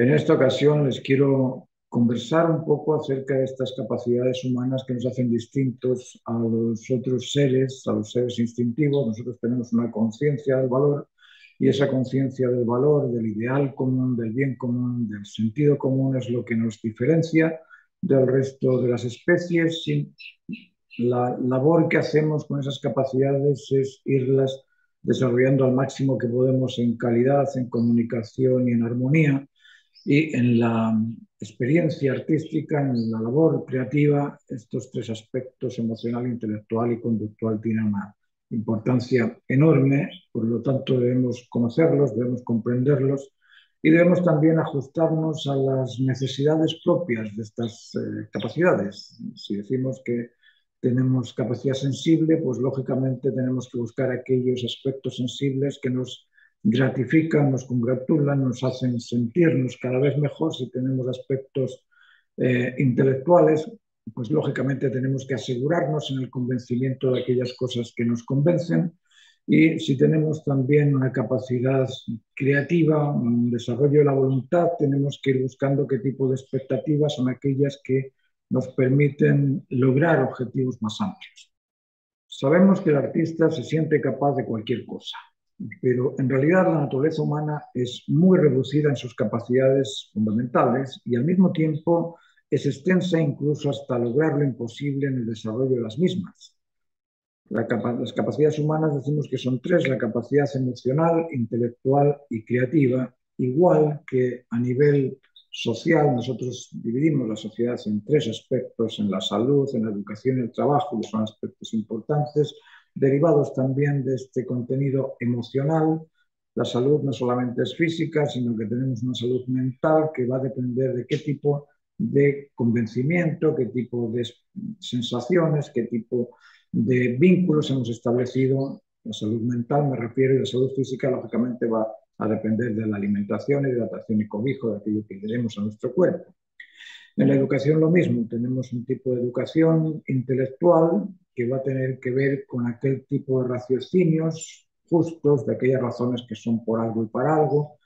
En esta ocasión les quiero conversar un poco acerca de estas capacidades humanas que nos hacen distintos a los otros seres, a los seres instintivos. Nosotros tenemos una conciencia del valor y esa conciencia del valor, del ideal común, del bien común, del sentido común es lo que nos diferencia del resto de las especies. La labor que hacemos con esas capacidades es irlas desarrollando al máximo que podemos en calidad, en comunicación y en armonía. Y en la experiencia artística, en la labor creativa, estos tres aspectos, emocional, intelectual y conductual, tienen una importancia enorme. Por lo tanto, debemos conocerlos, debemos comprenderlos y debemos también ajustarnos a las necesidades propias de estas capacidades. Si decimos que tenemos capacidad sensible, pues lógicamente tenemos que buscar aquellos aspectos sensibles que nos gratifican, nos congratulan, nos hacen sentirnos cada vez mejor. Si tenemos aspectos intelectuales, pues lógicamente tenemos que asegurarnos en el convencimiento de aquellas cosas que nos convencen. Y si tenemos también una capacidad creativa, un desarrollo de la voluntad, tenemos que ir buscando qué tipo de expectativas son aquellas que nos permiten lograr objetivos más amplios. Sabemos que el artista se siente capaz de cualquier cosa, pero en realidad la naturaleza humana es muy reducida en sus capacidades fundamentales y al mismo tiempo es extensa incluso hasta lograr lo imposible en el desarrollo de las mismas. Las capacidades humanas decimos que son tres: la capacidad emocional, intelectual y creativa, igual que a nivel social. Nosotros dividimos la sociedad en tres aspectos: en la salud, en la educación y el trabajo, que son aspectos importantes, derivados también de este contenido emocional. La salud no solamente es física, sino que tenemos una salud mental que va a depender de qué tipo de convencimiento, qué tipo de sensaciones, qué tipo de vínculos hemos establecido. La salud mental me refiero, y la salud física lógicamente va a depender de la alimentación, hidratación y cobijo, de aquello que le demos a nuestro cuerpo. En la educación lo mismo, tenemos un tipo de educación intelectual que va a tener que ver con aquel tipo de raciocinios justos, de aquellas razones que son por algo y para algo,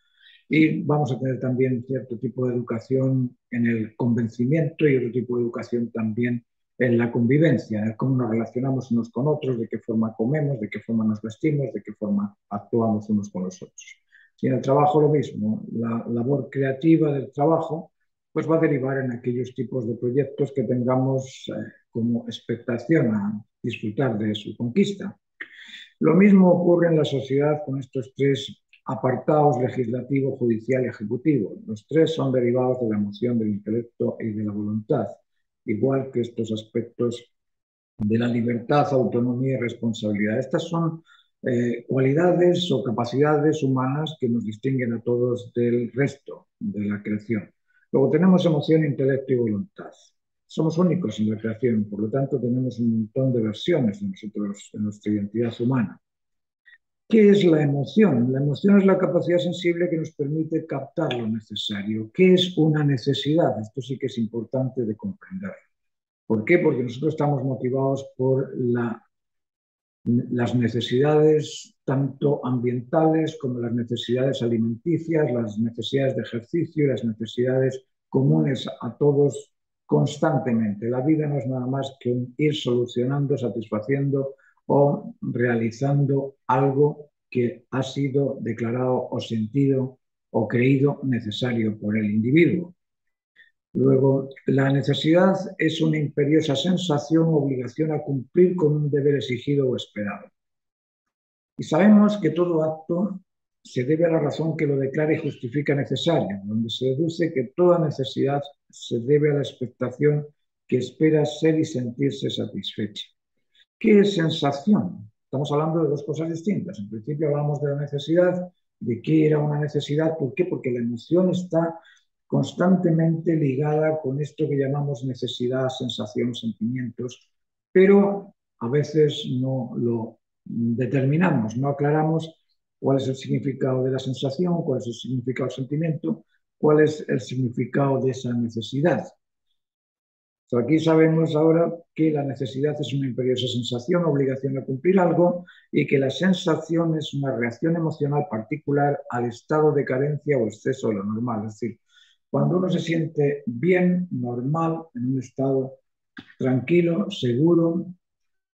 y vamos a tener también cierto tipo de educación en el convencimiento y otro tipo de educación también en la convivencia, en cómo nos relacionamos unos con otros, de qué forma comemos, de qué forma nos vestimos, de qué forma actuamos unos con los otros. Y en el trabajo lo mismo, la labor creativa del trabajo pues va a derivar en aquellos tipos de proyectos que tengamos como expectación a disfrutar de su conquista. Lo mismo ocurre en la sociedad con estos tres apartados: legislativo, judicial y ejecutivo. Los tres son derivados de la emoción, del intelecto y de la voluntad, igual que estos aspectos de la libertad, autonomía y responsabilidad. Estas son cualidades o capacidades humanas que nos distinguen a todos del resto de la creación. Luego tenemos emoción, intelecto y voluntad. Somos únicos en la creación, por lo tanto tenemos un montón de versiones de nosotros, de nuestra identidad humana. ¿Qué es la emoción? La emoción es la capacidad sensible que nos permite captar lo necesario. ¿Qué es una necesidad? Esto sí que es importante de comprender. ¿Por qué? Porque nosotros estamos motivados por las necesidades tanto ambientales como las necesidades alimenticias, las necesidades de ejercicio y las necesidades comunes a todos constantemente. La vida no es nada más que un ir solucionando, satisfaciendo o realizando algo que ha sido declarado o sentido o creído necesario por el individuo. Luego, la necesidad es una imperiosa sensación o obligación a cumplir con un deber exigido o esperado. Y sabemos que todo acto se debe a la razón que lo declara y justifica necesario, donde se deduce que toda necesidad se debe a la expectación que espera ser y sentirse satisfecha. ¿Qué es sensación? Estamos hablando de dos cosas distintas. En principio hablamos de la necesidad, de qué era una necesidad. ¿Por qué? Porque la emoción está constantemente ligada con esto que llamamos necesidad, sensación, sentimientos, pero a veces no lo determinamos, no aclaramos cuál es el significado de la sensación, cuál es el significado del sentimiento, cuál es el significado de esa necesidad. Aquí sabemos ahora que la necesidad es una imperiosa sensación, obligación a cumplir algo, y que la sensación es una reacción emocional particular al estado de carencia o exceso de lo normal. Es decir, Cuando uno se siente bien, normal, en un estado tranquilo, seguro,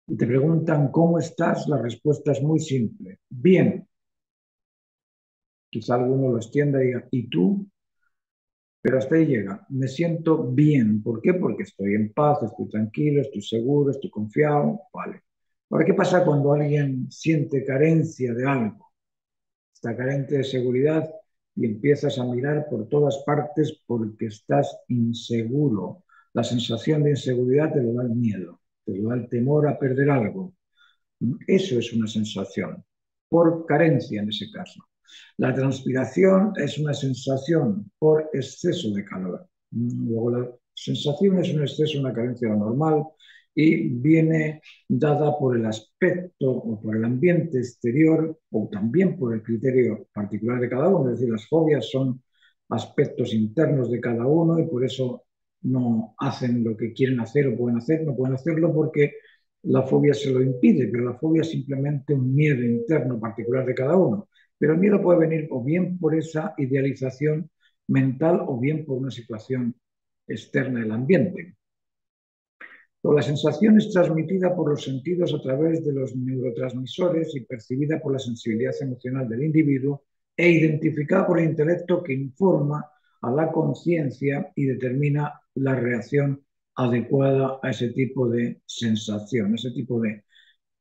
y te preguntan cómo estás, la respuesta es muy simple. Bien. Quizá alguno lo extienda y diga, ¿y tú? Pero hasta ahí llega. Me siento bien. ¿Por qué? Porque estoy en paz, estoy tranquilo, estoy seguro, estoy confiado. Vale. Ahora, ¿qué pasa cuando alguien siente carencia de algo? Está carente de seguridad y empiezas a mirar por todas partes porque estás inseguro. La sensación de inseguridad te lo da el miedo, te lo da el temor a perder algo. Eso es una sensación, por carencia en ese caso. La transpiración es una sensación por exceso de calor. Luego la sensación es un exceso, una carencia de lo normal y viene dada por el aspecto o por el ambiente exterior o también por el criterio particular de cada uno. Es decir, las fobias son aspectos internos de cada uno y por eso no hacen lo que quieren hacer o pueden hacer, no pueden hacerlo porque la fobia se lo impide, pero la fobia es simplemente un miedo interno particular de cada uno. Pero el miedo puede venir o bien por esa idealización mental o bien por una situación externa del ambiente. La sensación es transmitida por los sentidos a través de los neurotransmisores y percibida por la sensibilidad emocional del individuo e identificada por el intelecto que informa a la conciencia y determina la reacción adecuada a ese tipo de sensación, ese tipo de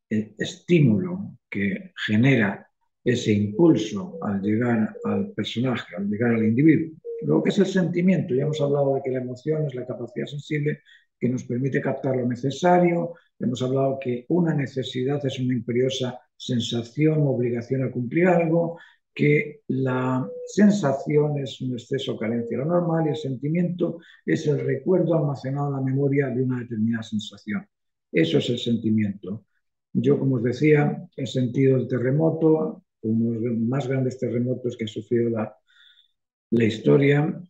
estímulo que genera ese impulso al llegar al personaje, al llegar al individuo. Luego, ¿qué es el sentimiento? Ya hemos hablado de que la emoción es la capacidad sensible que nos permite captar lo necesario. Hemos hablado que una necesidad es una imperiosa sensación o obligación a cumplir algo, que la sensación es un exceso o carencia de lo normal y el sentimiento es el recuerdo almacenado en la memoria de una determinada sensación. Eso es el sentimiento. Yo, como os decía, he sentido el terremoto, uno de los más grandes terremotos que ha sufrido la historia,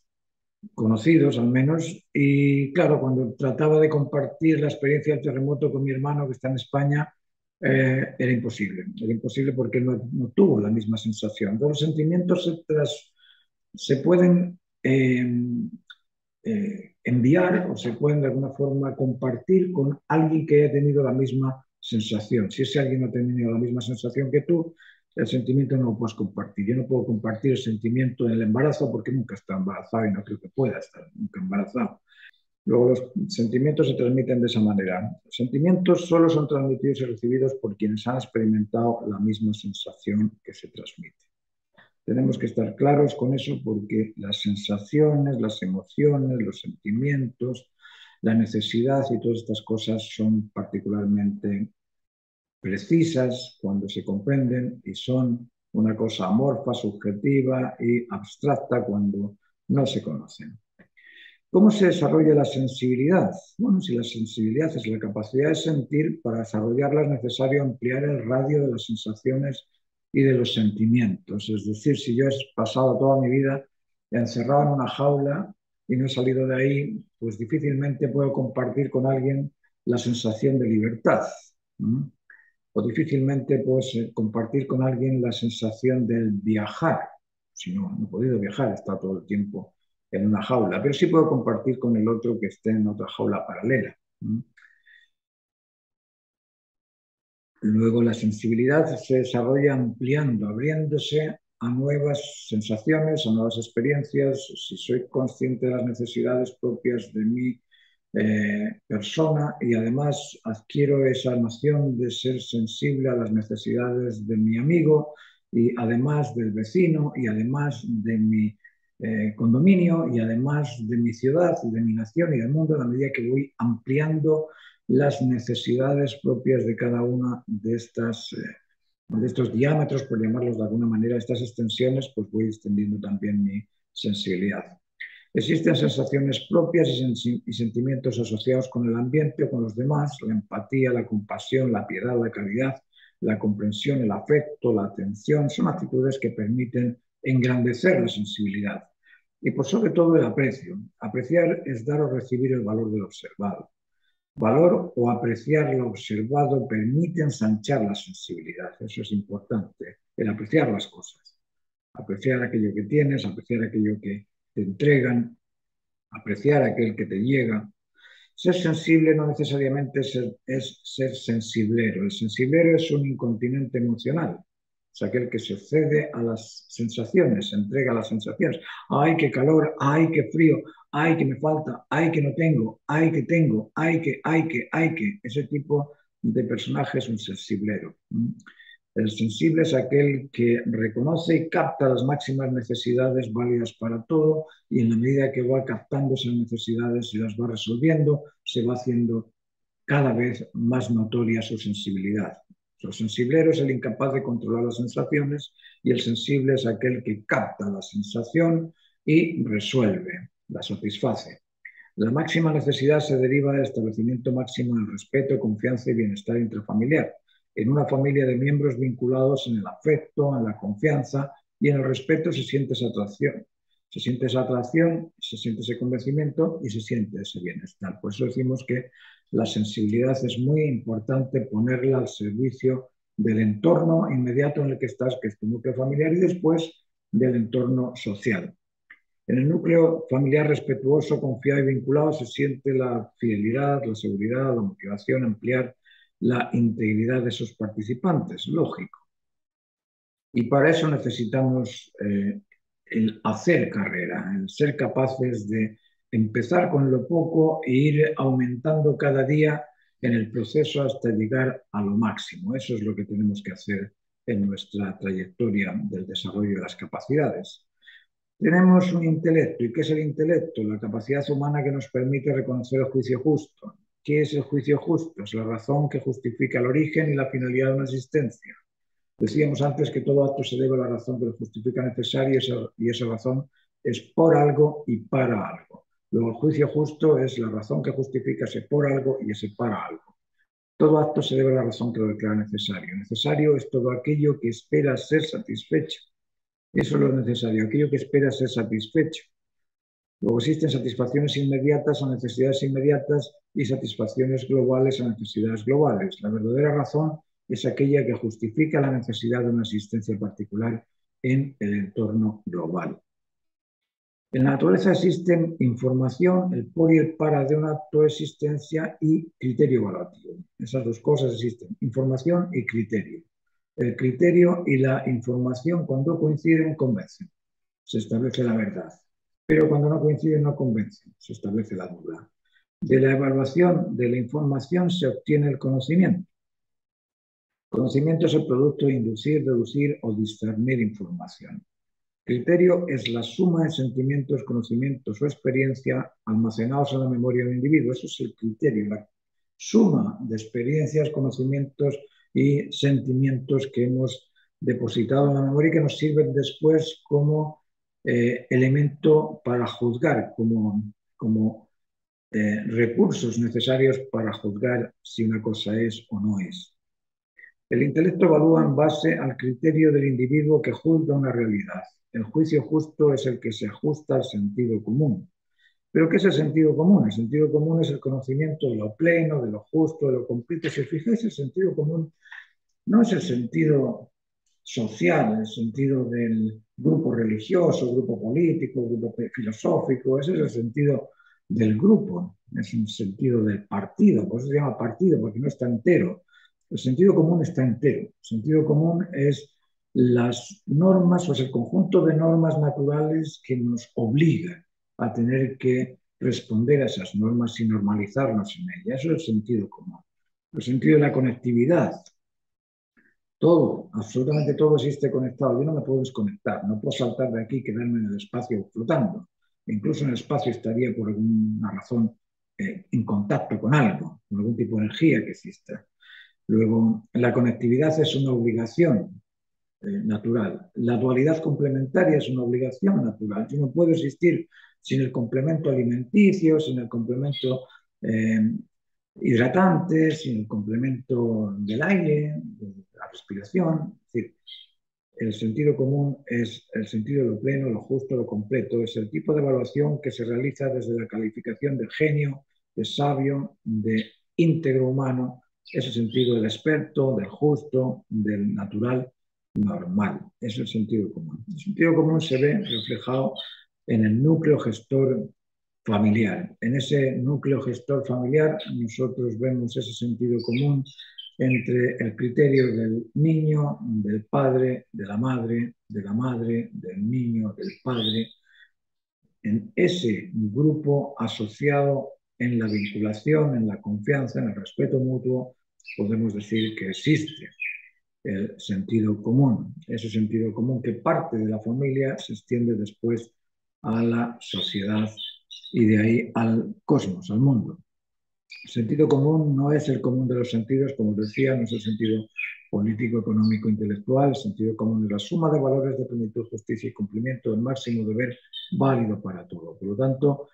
conocidos al menos, y claro, cuando trataba de compartir la experiencia del terremoto con mi hermano que está en España, era imposible porque él no tuvo la misma sensación. Todos los sentimientos se pueden enviar o se pueden de alguna forma compartir con alguien que haya tenido la misma sensación. Si ese alguien no ha tenido la misma sensación que tú, el sentimiento no lo puedes compartir. Yo no puedo compartir el sentimiento en el embarazo porque nunca está embarazado y no creo que pueda estar nunca embarazado. Luego los sentimientos se transmiten de esa manera. Los sentimientos solo son transmitidos y recibidos por quienes han experimentado la misma sensación que se transmite. Tenemos que estar claros con eso porque las sensaciones, las emociones, los sentimientos, la necesidad y todas estas cosas son particularmente precisas cuando se comprenden y son una cosa amorfa, subjetiva y abstracta cuando no se conocen. ¿Cómo se desarrolla la sensibilidad? Bueno, si la sensibilidad es la capacidad de sentir, para desarrollarla es necesario ampliar el radio de las sensaciones y de los sentimientos. Es decir, si yo he pasado toda mi vida encerrado en una jaula y no he salido de ahí, pues difícilmente puedo compartir con alguien la sensación de libertad. O difícilmente puedo compartir con alguien la sensación del viajar. Si no he podido viajar, está todo el tiempo en una jaula, pero sí puedo compartir con el otro que esté en otra jaula paralela. Luego la sensibilidad se desarrolla ampliando, abriéndose a nuevas sensaciones, a nuevas experiencias. Si soy consciente de las necesidades propias de mi persona y además adquiero esa noción de ser sensible a las necesidades de mi amigo y además del vecino y además de mi condominio y además de mi ciudad y de mi nación y del mundo, a la medida que voy ampliando las necesidades propias de cada una de estos diámetros, por llamarlos de alguna manera, estas extensiones, pues voy extendiendo también mi sensibilidad. Existen sensaciones propias y sentimientos asociados con el ambiente o con los demás, la empatía, la compasión, la piedad, la caridad, la comprensión, el afecto, la atención, son actitudes que permiten engrandecer la sensibilidad. Y por sobre todo el aprecio. Apreciar es dar o recibir el valor del observado. Valor o apreciar lo observado permite ensanchar la sensibilidad. Eso es importante, el apreciar las cosas. Apreciar aquello que tienes, apreciar aquello que te entregan, apreciar aquel que te llega. Ser sensible no necesariamente es ser sensiblero. El sensiblero es un incontinente emocional. Es aquel que se cede a las sensaciones, se entrega a las sensaciones. ¡Ay, qué calor! ¡Ay, qué frío! ¡Ay, que me falta! ¡Ay, que no tengo! ¡Ay, que tengo! ¡Ay, que! ¡Ay, que! ¡Ay, que! Ese tipo de personaje es un sensiblero. El sensible es aquel que reconoce y capta las máximas necesidades válidas para todo y en la medida que va captando esas necesidades y las va resolviendo, se va haciendo cada vez más notoria su sensibilidad. El sensiblero es el incapaz de controlar las sensaciones y el sensible es aquel que capta la sensación y resuelve, la satisface. La máxima necesidad se deriva del establecimiento máximo del respeto, confianza y bienestar intrafamiliar, en una familia de miembros vinculados en el afecto, en la confianza y en el respeto se siente esa atracción. Se siente esa atracción, se siente ese convencimiento y se siente ese bienestar. Por eso decimos que la sensibilidad es muy importante ponerla al servicio del entorno inmediato en el que estás, que es tu núcleo familiar, y después del entorno social. En el núcleo familiar respetuoso, confiado y vinculado se siente la fidelidad, la seguridad, la motivación, ampliar la integridad de esos participantes, lógico. Y para eso necesitamos el hacer carrera, el ser capaces de empezar con lo poco e ir aumentando cada día en el proceso hasta llegar a lo máximo. Eso es lo que tenemos que hacer en nuestra trayectoria del desarrollo de las capacidades. Tenemos un intelecto. ¿Y qué es el intelecto? La capacidad humana que nos permite reconocer el juicio justo. ¿Qué es el juicio justo? Es la razón que justifica el origen y la finalidad de una existencia. Decíamos antes que todo acto se debe a la razón que lo justifica necesario y esa razón es por algo y para algo. Luego el juicio justo es la razón que justifica ese por algo y ese para algo. Todo acto se debe a la razón que lo declara necesario. Necesario es todo aquello que espera ser satisfecho. Eso es lo necesario, aquello que espera ser satisfecho. Luego existen satisfacciones inmediatas a necesidades inmediatas y satisfacciones globales a necesidades globales. La verdadera razón es aquella que justifica la necesidad de una existencia particular en el entorno global. En la naturaleza existen información, el por y el para de una acto de existencia y criterio evaluativo. Esas dos cosas existen, información y criterio. El criterio y la información, cuando coinciden, convencen. Se establece la verdad. Pero cuando no coinciden, no convencen. Se establece la duda. De la evaluación de la información se obtiene el conocimiento. Conocimiento es el producto de inducir, deducir o discernir información. Criterio es la suma de sentimientos, conocimientos o experiencia almacenados en la memoria del individuo. Eso es el criterio, la suma de experiencias, conocimientos y sentimientos que hemos depositado en la memoria y que nos sirven después como elemento para juzgar, como recursos necesarios para juzgar si una cosa es o no es. El intelecto evalúa en base al criterio del individuo que juzga una realidad. El juicio justo es el que se ajusta al sentido común. ¿Pero qué es el sentido común? El sentido común es el conocimiento de lo pleno, de lo justo, de lo completo. Si os fijáis, el sentido común no es el sentido social, el sentido del grupo religioso, grupo político, grupo filosófico. Ese es el sentido del grupo, es un sentido del partido. Por eso se llama partido, porque no está entero. El sentido común está entero. El sentido común es las normas, o es el conjunto de normas naturales que nos obliga a tener que responder a esas normas y normalizarnos en ellas. Eso es el sentido común. El sentido de la conectividad. Todo, absolutamente todo existe conectado. Yo no me puedo desconectar, no puedo saltar de aquí y quedarme en el espacio flotando. Incluso en el espacio estaría por alguna razón en contacto con algo, con algún tipo de energía que exista. Luego, la conectividad es una obligación natural. La dualidad complementaria es una obligación natural. Yo no puedo existir sin el complemento alimenticio, sin el complemento hidratante, sin el complemento del aire, de la respiración. Es decir, el sentido común es el sentido de lo pleno, lo justo, lo completo. Es el tipo de evaluación que se realiza desde la calificación de genio, de sabio, de íntegro humano. Es el sentido del experto, del justo, del natural, normal. Es el sentido común. El sentido común se ve reflejado en el núcleo gestor familiar. En ese núcleo gestor familiar nosotros vemos ese sentido común entre el criterio del niño, del padre, de la madre, del niño, del padre, en ese grupo asociado en la vinculación, en la confianza, en el respeto mutuo, podemos decir que existe el sentido común. Ese sentido común que parte de la familia se extiende después a la sociedad y de ahí al cosmos, al mundo. El sentido común no es el común de los sentidos, como os decía, no es el sentido político, económico, intelectual. El sentido común es la suma de valores de plenitud, justicia y cumplimiento del máximo deber válido para todo. Por lo tanto,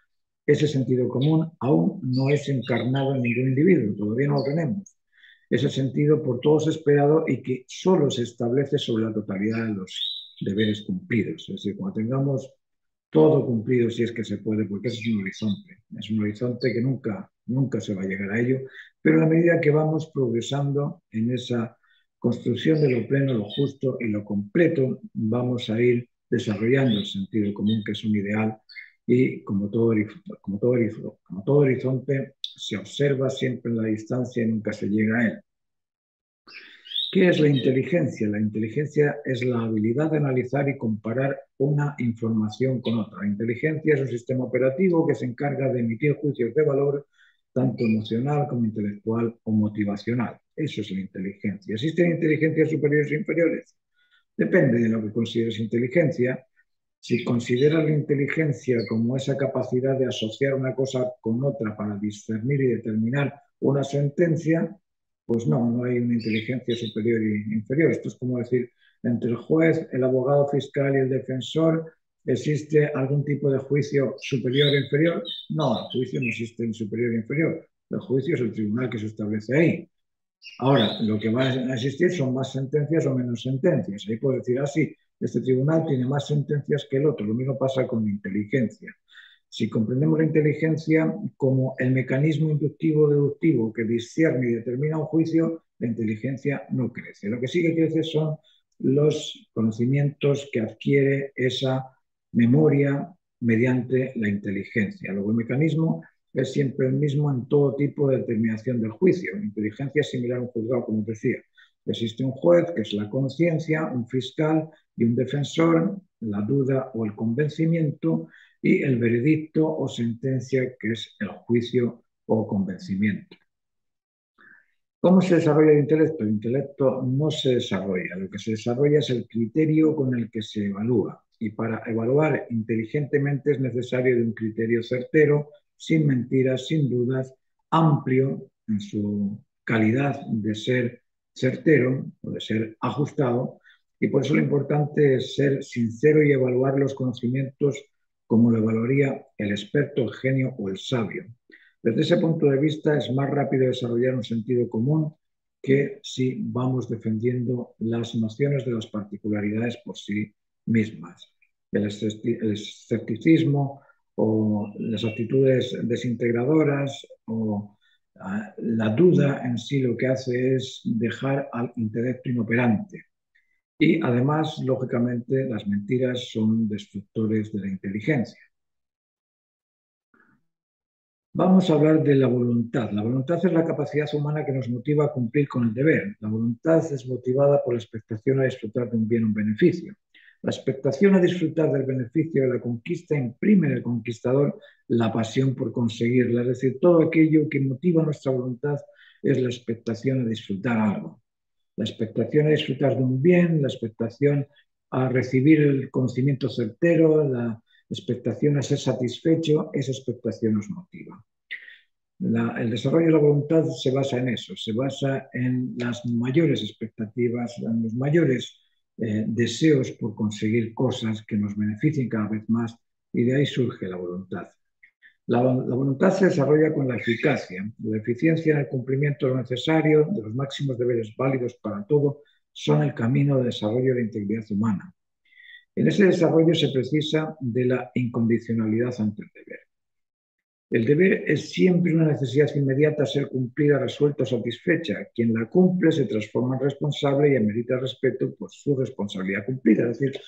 ese sentido común aún no es encarnado en ningún individuo, todavía no lo tenemos. Ese sentido por todos esperado y que solo se establece sobre la totalidad de los deberes cumplidos. Es decir, cuando tengamos todo cumplido, si es que se puede, porque ese es un horizonte que nunca se va a llegar a ello, pero a medida que vamos progresando en esa construcción de lo pleno, lo justo y lo completo, vamos a ir desarrollando el sentido común, que es un ideal, y como todo horizonte se observa siempre en la distancia y nunca se llega a él. ¿Qué es la inteligencia? La inteligencia es la habilidad de analizar y comparar una información con otra. La inteligencia es un sistema operativo que se encarga de emitir juicios de valor, tanto emocional como intelectual o motivacional. Eso es la inteligencia. ¿Existen inteligencias superiores e inferiores? Depende de lo que consideres inteligencia. Si consideras la inteligencia como esa capacidad de asociar una cosa con otra para discernir y determinar una sentencia, pues no hay una inteligencia superior e inferior. Esto es como decir, entre el juez, el abogado fiscal y el defensor, ¿existe algún tipo de juicio superior e inferior? No, el juicio no existe en superior e inferior. El juicio es el tribunal que se establece ahí. Ahora, lo que va a existir son más sentencias o menos sentencias. Ahí puedo decir, sí, este tribunal tiene más sentencias que el otro. Lo mismo pasa con la inteligencia. Si comprendemos la inteligencia como el mecanismo inductivo-deductivo que discierne y determina un juicio, la inteligencia no crece. Lo que sí que crece son los conocimientos que adquiere esa memoria mediante la inteligencia. Luego, el mecanismo es siempre el mismo en todo tipo de determinación del juicio. La inteligencia es similar a un juzgado, como decía. Existe un juez, que es la conciencia, un fiscal y un defensor, la duda o el convencimiento, y el veredicto o sentencia, que es el juicio o convencimiento. ¿Cómo se desarrolla el intelecto? El intelecto no se desarrolla. Lo que se desarrolla es el criterio con el que se evalúa. Y para evaluar inteligentemente es necesario de un criterio certero, sin mentiras, sin dudas, amplio en su calidad de ser certero o de ser ajustado. Y por eso lo importante es ser sincero y evaluar los conocimientos como lo evaluaría el experto, el genio o el sabio. Desde ese punto de vista es más rápido desarrollar un sentido común que si vamos defendiendo las nociones de las particularidades por sí mismas. El escepticismo o las actitudes desintegradoras o la duda en sí lo que hace es dejar al intelecto inoperante. Y además, lógicamente, las mentiras son destructores de la inteligencia. Vamos a hablar de la voluntad. La voluntad es la capacidad humana que nos motiva a cumplir con el deber. La voluntad es motivada por la expectación a disfrutar de un bien o un beneficio. La expectación a disfrutar del beneficio de la conquista imprime en el conquistador la pasión por conseguirla. Es decir, todo aquello que motiva nuestra voluntad es la expectación a disfrutar algo. La expectación a disfrutar de un bien, la expectación a recibir el conocimiento certero, la expectación a ser satisfecho, esa expectación nos motiva. El desarrollo de la voluntad se basa en eso, se basa en las mayores expectativas, en los mayores deseos por conseguir cosas que nos beneficien cada vez más, y de ahí surge la voluntad. La voluntad se desarrolla con la eficacia. La eficiencia en el cumplimiento de lo necesario, de los máximos deberes válidos para todo, son el camino de desarrollo de la integridad humana. En ese desarrollo se precisa de la incondicionalidad ante el deber. El deber es siempre una necesidad inmediata a ser cumplida, resuelta o satisfecha. Quien la cumple se transforma en responsable y amerita respeto por su responsabilidad cumplida. Es decir,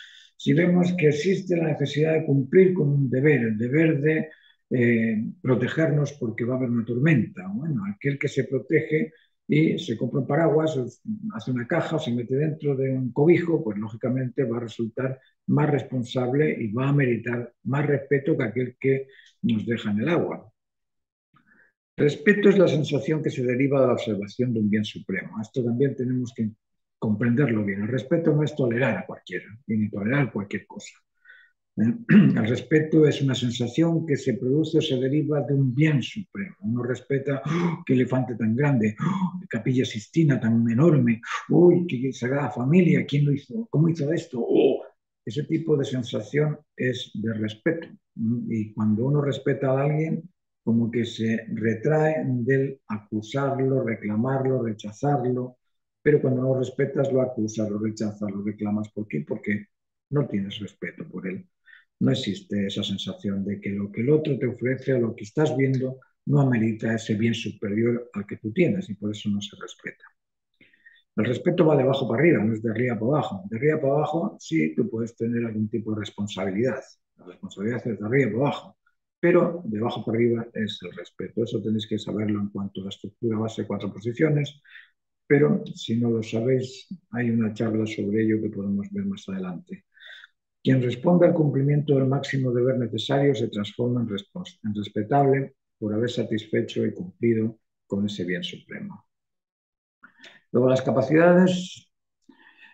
Si vemos que existe la necesidad de cumplir con un deber, el deber de protegernos porque va a haber una tormenta. Bueno, aquel que se protege y se compra un paraguas, hace una caja, se mete dentro de un cobijo, pues lógicamente va a resultar más responsable y va a meritar más respeto que aquel que nos deja en el agua. Respeto es la sensación que se deriva de la observación de un bien supremo. Esto también tenemos que comprenderlo bien. El respeto no es tolerar a cualquiera, ni tolerar cualquier cosa. El respeto es una sensación que se produce o se deriva de un bien supremo. Uno respeta, ¡oh, qué elefante tan grande! ¡Oh, qué capilla Sistina tan enorme! ¡Uy, qué sagrada familia! ¿Quién lo hizo? ¿Cómo hizo esto? ¡Oh! Ese tipo de sensación es de respeto. Y cuando uno respeta a alguien, como que se retrae del acusarlo, reclamarlo, rechazarlo. Pero cuando no respetas, lo acusas, lo rechazas, lo reclamas. ¿Por qué? Porque no tienes respeto por él. No existe esa sensación de que lo que el otro te ofrece o lo que estás viendo no amerita ese bien superior al que tú tienes y por eso no se respeta. El respeto va de abajo para arriba, no es de arriba para abajo. De arriba para abajo sí, tú puedes tener algún tipo de responsabilidad. La responsabilidad es de arriba para abajo, pero de abajo para arriba es el respeto. Eso tenéis que saberlo en cuanto a la estructura base, 4 posiciones, pero si no lo sabéis, hay una charla sobre ello que podemos ver más adelante. Quien responda al cumplimiento del máximo deber necesario se transforma en respetable por haber satisfecho y cumplido con ese bien supremo. Luego, las capacidades.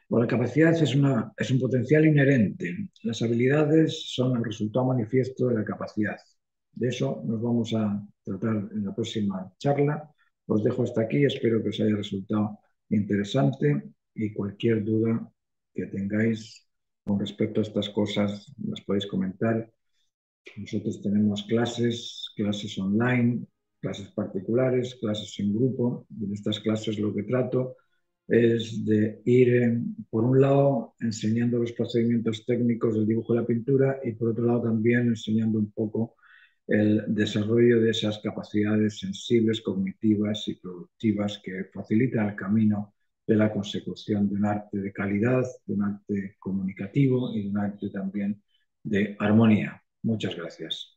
Bueno, la capacidad es un potencial inherente. Las habilidades son el resultado manifiesto de la capacidad. De eso nos vamos a tratar en la próxima charla. Os dejo hasta aquí. Espero que os haya resultado interesante y cualquier duda que tengáis con respecto a estas cosas las podéis comentar. Nosotros tenemos clases online, clases particulares, clases en grupo. Y en estas clases lo que trato es de ir, por un lado, enseñando los procedimientos técnicos del dibujo y la pintura y por otro lado también enseñando un poco el desarrollo de esas capacidades sensibles, cognitivas y productivas que facilitan el camino de la consecución de un arte de calidad, de un arte comunicativo y de un arte también de armonía. Muchas gracias.